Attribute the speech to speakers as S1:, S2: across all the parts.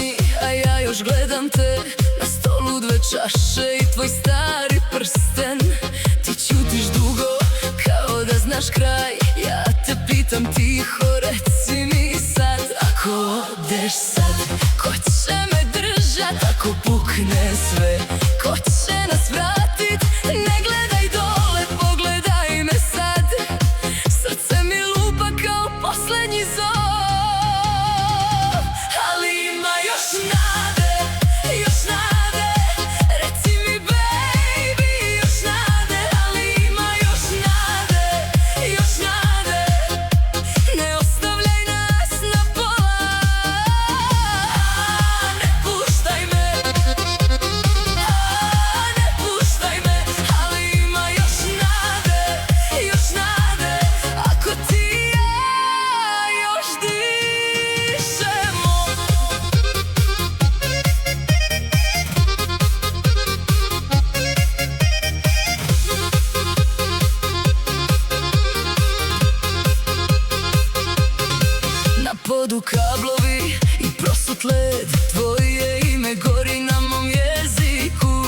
S1: mi, a ja još gledam te. Na stolu dve čaše i tvoj stari prsten. Ti ćutiš dugo, kao da znaš kraj. Ja te pitam tiho, reci mi sad. Ako odeš sad, ko će me držat ako pukne sve? Ko će nas vratit? Ne gledaj dole, pogledaj me sad. Srce mi lupa kao poslednji zov. Ali ima još nade, još nade. Reci mi baby, još nade. Ali ima još nade, još nade. Ne ostavljaj nas na pola. Ne puštaj me, ne puštaj me. Ali ima još nade, još nade. Ako ti i ja još dišemo. Na podu kablovi i prosut led. Tvoje ime gori na mom jeziku.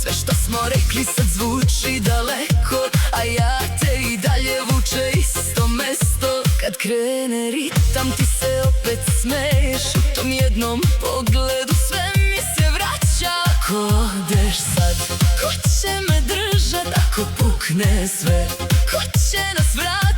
S1: Sve što smo rekli sad zvuči daleko, a ja te i dalje vuče isto mesto. Kad krene ritam ti se opet smeješ. U tom jednom pogledu sve mi se vraća. Ako odeš sad, ko će me držat ako pukne sve? Ko će nas vratit?